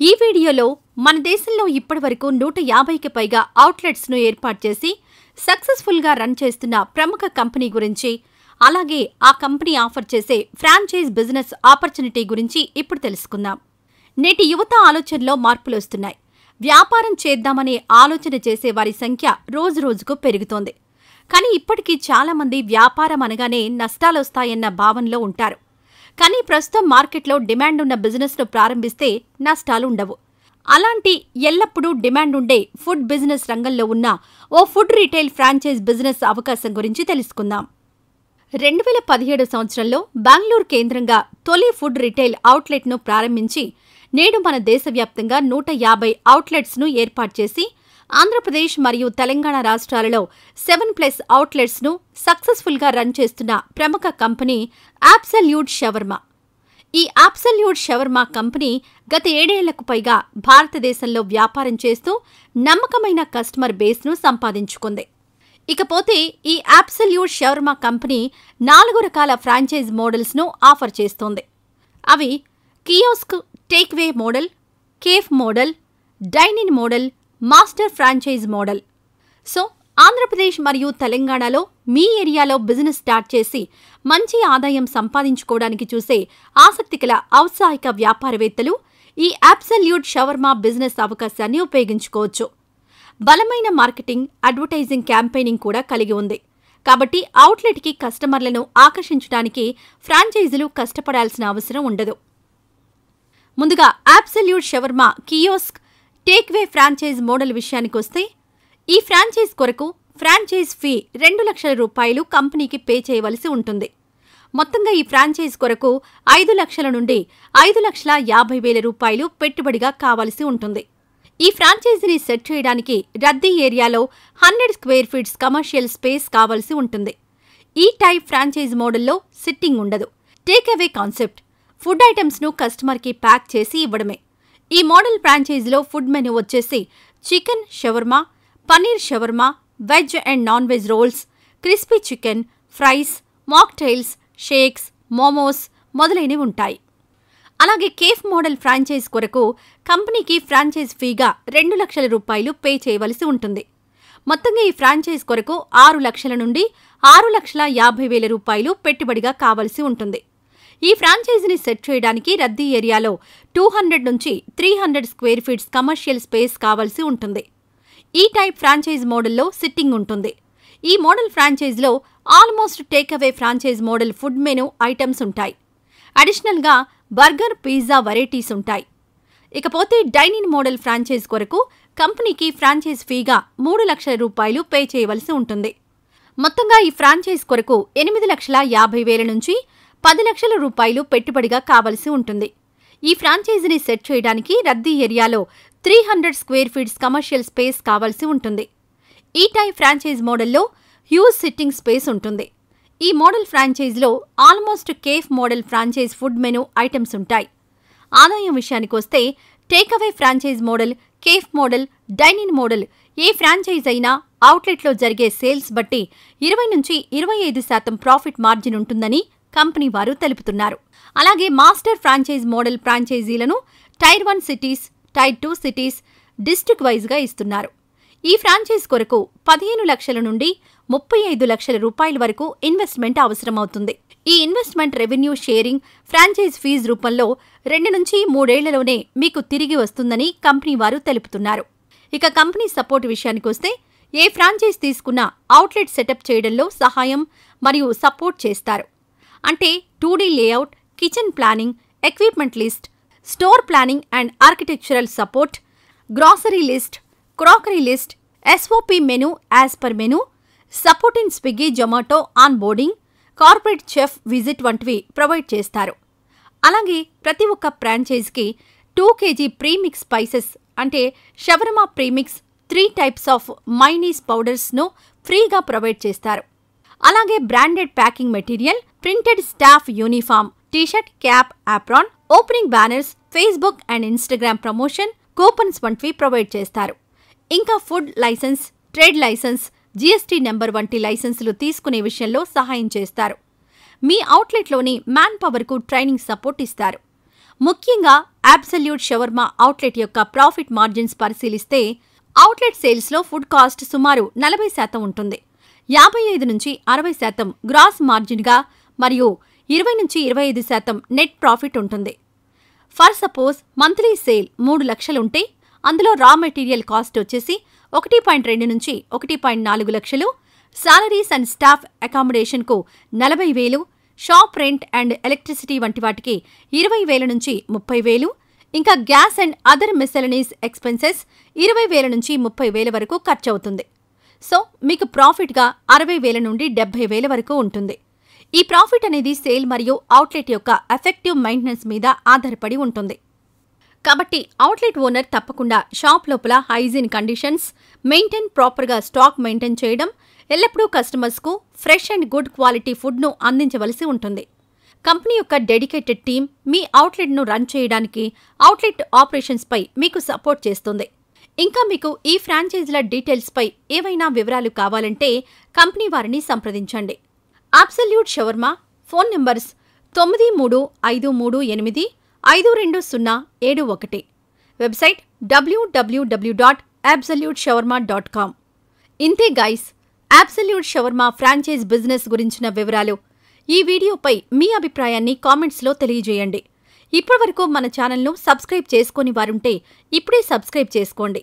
ఈ వీడియోలో మన దేశంలో ఇప్పటివరకు 150కి పైగా అవుట్లెట్స్ను ఏర్పాటు చేసి సక్సెస్ఫుల్గా రన్ చేస్తున్న ప్రముఖ కంపెనీ గురించి, అలాగే ఆ కంపెనీ ఆఫర్ చేసే ఫ్రాంచైజ్ బిజినెస్ ఆపర్చునిటీ గురించి ఇప్పుడు తెలుసుకుందాం. నేటి యువత ఆలోచనలో మార్పులు వస్తున్నాయి. వ్యాపారం చేద్దామనే ఆలోచన చేసే వారి సంఖ్య రోజురోజుకు పెరుగుతోంది. కానీ ఇప్పటికీ చాలామంది వ్యాపారం అనగానే నష్టాలొస్తాయన్న భావనలో ఉంటారు. కానీ ప్రస్తుతం మార్కెట్లో డిమాండ్ ఉన్న బిజినెస్ను ప్రారంభిస్తే నష్టాలు ఉండవు. అలాంటి ఎల్లప్పుడూ డిమాండ్ ఉండే ఫుడ్ బిజినెస్ రంగంలో ఉన్న ఓ ఫుడ్ రీటైల్ ఫ్రాంచైజ్ బిజినెస్ అవకాశం గురించి తెలుసుకుందాం. 2017 సంవత్సరంలో బెంగళూరు కేంద్రంగా తొలి ఫుడ్ రీటైల్ అవుట్లెట్ను ప్రారంభించి నేడు మన దేశవ్యాప్తంగా 150 అవుట్లెట్స్ను ఏర్పాటు చేసి ఆంధ్రప్రదేశ్ మరియు తెలంగాణ రాష్ట్రాలలో 7+ అవుట్లెట్స్ను సక్సెస్ఫుల్గా రన్ చేస్తున్న ప్రముఖ కంపెనీ అబ్సల్యూట్ షవర్మా. ఈ అబ్సల్యూట్ షవర్మా కంపెనీ గత 7 ఏళ్లకు పైగా భారతదేశంలో వ్యాపారం చేస్తూ నమ్మకమైన కస్టమర్ బేస్ను సంపాదించుకుంది. ఇకపోతే ఈ అబ్సల్యూట్ షవర్మా కంపెనీ 4 రకాల ఫ్రాంచైజ్ మోడల్స్ను ఆఫర్ చేస్తోంది. అవి kiosk takeaway model, cafe model, dine in model, master franchise model. So Andhra Pradesh మరియు తెలంగాణలో మీ ఏరియాలో బిజినెస్ స్టార్ట్ చేసి మంచి ఆదాయం సంపాదించుకోవడానికి చూసే ఆసక్తిగల ఔత్సాహిక వ్యాపారవేత్తలు ఈ అబ్సల్యూట్ షవర్మా బిజినెస్ అవకాశాన్ని ఉపయోగించుకోవచ్చు. బలమైన మార్కెటింగ్, అడ్వర్టైజింగ్ క్యాంపెయినింగ్ కూడా కలిగి ఉంది. కాబట్టి అవుట్లెట్కి కస్టమర్లను ఆకర్షించడానికి ఫ్రాంచైజీలు కష్టపడాల్సిన అవసరం ఉండదు. ముందుగా absolute shawarma kiosk takeaway franchise model విషయానికొస్తే, ఈ ఫ్రాంచైజ్ కొరకు ఫ్రాంచైజ్ ఫీ 2 లక్షల రూపాయలు కంపెనీకి పే చేయవలసి ఉంటుంది. మొత్తంగా ఈ ఫ్రాంచైజ్ కొరకు 5 లక్షల నుండి 5,50,000 రూపాయలు పెట్టుబడిగా కావలసి ఉంటుంది. ఈ ఫ్రాంచైజీని సెట్ చేయడానికి రద్దీ ఏరియాలో 100 స్క్వేర్ ఫీట్స్ కమర్షియల్ స్పేస్ కావలసి ఉంటుంది. ఈ టైప్ ఫ్రాంచైజ్ మోడల్లో సిట్టింగ్ ఉండదు. Take away concept. ఫుడ్ ఐటమ్స్ను కస్టమర్కి ప్యాక్ చేసి ఇవ్వడమే. ఈ మోడల్ ఫ్రాంచైజీలో ఫుడ్ మెనూ వచ్చేసి chicken shawarma, paneer shawarma, veg and non veg rolls, crispy chicken, fries, mocktails, shakes, momos మొదలైనవి ఉంటాయి. అలాగే కేఫ్ మోడల్ ఫ్రాంచైజ్ కొరకు కంపెనీకి ఫ్రాంచైజ్ ఫీగా 2 లక్షల రూపాయలు పే చేయవలసి ఉంటుంది. మొత్తంగా ఈ ఫ్రాంచైజ్ కొరకు 6 లక్షల నుండి 6,50,000 రూపాయలు పెట్టుబడిగా కావలసి ఉంటుంది. ఈ ఫ్రాంచైజీని సెట్ చేయడానికి రద్దీ ఏరియాలో 200 నుంచి 300 స్క్వేర్ ఫీట్స్ కమర్షియల్ స్పేస్ కావలసి ఉంటుంది. ఈ టైప్ ఫ్రాంచైజ్ మోడల్లో సిట్టింగ్ ఉంటుంది. ఈ మోడల్ ఫ్రాంచైజ్లో almost takeaway franchise model food menu items ఉంటాయి. అడిషనల్గా బర్గర్, పిజ్జా వెరైటీస్ ఉంటాయి. ఇకపోతే డైనిన్ మోడల్ ఫ్రాంచైజ్ కొరకు కంపెనీకి ఫ్రాంచైజ్ ఫీగా 3 లక్షల రూపాయలు పే చేయవలసి ఉంటుంది. మొత్తంగా ఈ ఫ్రాంచైజ్ కొరకు 8,50,000 నుంచి 10 లక్షల రూపాయలు పెట్టుబడిగా కావలసి ఉంటుంది. ఈ ఫ్రాంచైజీని సెట్ చేయడానికి రద్దీ ఏరియాలో 300 స్క్వేర్ ఫీట్స్ కమర్షియల్ స్పేస్ కావలసి ఉంటుంది. ఈ టైప్ ఫ్రాంచైజ్ మోడల్లో హ్యూజ్ సిట్టింగ్ స్పేస్ ఉంటుంది. ఈ మోడల్ ఫ్రాంచైజ్లో almost cafe model franchise food menu items ఉంటాయి. ఆదాయం విషయానికొస్తే takeaway franchise model, cafe model, dine in model ఏ ఫ్రాంచైజ్ అయినా అవుట్లెట్లో జరిగే సేల్స్ బట్టి 20 నుంచి 25% ప్రాఫిట్ మార్జిన్ ఉంటుందని కంపెనీ వారు తెలుపుతున్నారు. అలాగే మాస్టర్ ఫ్రాంచైజ్ మోడల్ ఫ్రాంచైజీలను tier 1 cities, tier 2 cities, district వైజ్గా ఇస్తున్నారు. ఈ ఫ్రాంచైజ్ కొరకు 15 లక్షల నుండి 35 లక్షల రూపాయల వరకు ఇన్వెస్ట్మెంట్ అవసరమవుతుంది. ఈ investment revenue sharing franchise fee రూపంలో 2 నుంచి 3 ఏళ్లలోనే మీకు తిరిగి వస్తుందని కంపెనీ వారు తెలుపుతున్నారు. ఇక కంపెనీ సపోర్ట్ విషయానికొస్తే, ఏ ఫ్రాంచైజ్ తీసుకున్నా అవుట్లెట్ సెటప్ చేయడంలో సహాయం మరియు సపోర్ట్ చేస్తారు. అంటే 2D layout, kitchen planning, equipment list, store planning and architectural support, grocery list, crockery list, SOP menu as per menu, support in Swiggy, Zomato onboarding, corporate chef visit వంటివి provide చేస్తారు. అలాగే ప్రతి ఒక్క ఫ్రాంచైజ్కి 2 kg ప్రీమిక్స్ స్పైసెస్ అంటే shawarma premix, 3 types of mayonnaise పౌడర్స్ను ఫ్రీగా provide చేస్తారు. అలాగే branded packing material, printed staff uniform, T shirt, cap, apron, opening banners, Facebook and Instagram promotion, coupons వంటివి ప్రొవైడ్ చేస్తారు. ఇంకా food licence, trade licence, GST number వంటి లైసెన్సులు తీసుకునే విషయంలో సహాయం చేస్తారు. మీ అవుట్లెట్లోని మ్యాన్ పవర్కు ట్రైనింగ్ సపోర్ట్ ఇస్తారు. ముఖ్యంగా అబ్సల్యూట్ షవర్మా అవుట్లెట్ యొక్క ప్రాఫిట్ మార్జిన్స్ పరిశీలిస్తే అవుట్లెట్ సేల్స్లో ఫుడ్ కాస్ట్ సుమారు 40% ఉంటుంది. 55 నుంచి 60% గ్రాస్ మార్జిన్గా మరియు 20 నుంచి 25% నెట్ ప్రాఫిట్ ఉంటుంది. ఫర్ సపోజ్ మంత్లీ సేల్ 3 లక్షలుంటే అందులో రా మెటీరియల్ కాస్ట్ వచ్చేసి 1.2 నుంచి 1.4 లక్షలు, సాలరీస్ అండ్ స్టాఫ్ అకామిడేషన్కు 40,000, షాప్ రెంట్ అండ్ ఎలక్ట్రిసిటీ వంటి వాటికి 20,000 నుంచి 30,000, ఇంకా gas and other miscellaneous expenses 20,000 నుంచి 30,000 వరకు ఖర్చవుతుంది. సో మీకు ప్రాఫిట్గా 60,000 నుండి 70,000 వరకు ఉంటుంది. ఈ ప్రాఫిట్ అనేది సేల్ మరియు అవుట్లెట్ యొక్క ఎఫెక్టివ్ మెయింటెనెన్స్ మీద ఆధారపడి ఉంటుంది. కాబట్టి అవుట్లెట్ ఓనర్ తప్పకుండా షాప్ లోపల హైజీన్ కండిషన్స్ మెయింటైన్, ప్రాపర్గా స్టాక్ మెయింటైన్ చేయడం, ఎల్లప్పుడూ కస్టమర్స్కు ఫ్రెష్ అండ్ గుడ్ క్వాలిటీ ఫుడ్ను అందించవలసి ఉంటుంది. కంపెనీ యొక్క డెడికేటెడ్ టీమ్ మీ అవుట్లెట్ను రన్ చేయడానికి అవుట్లెట్ ఆపరేషన్స్పై మీకు సపోర్ట్ చేస్తుంది. ఇంకా మీకు ఈ ఫ్రాంచైజీల డీటెయిల్స్పై ఏవైనా వివరాలు కావాలంటే కంపెనీ వారిని సంప్రదించండి. Absolute shawarma phone numbers 9358852071, website www.absoluteshawarma.com. ఇంతే guys, absolute shawarma franchise business గురించిన వివరాలు. ఈ వీడియోపై మీ అభిప్రాయాన్ని కామెంట్స్లో తెలియజేయండి. ఇప్పటివరకు మన ఛానల్ను సబ్స్క్రైబ్ చేసుకోని వారుంటే ఇప్పుడే సబ్స్క్రైబ్ చేసుకోండి.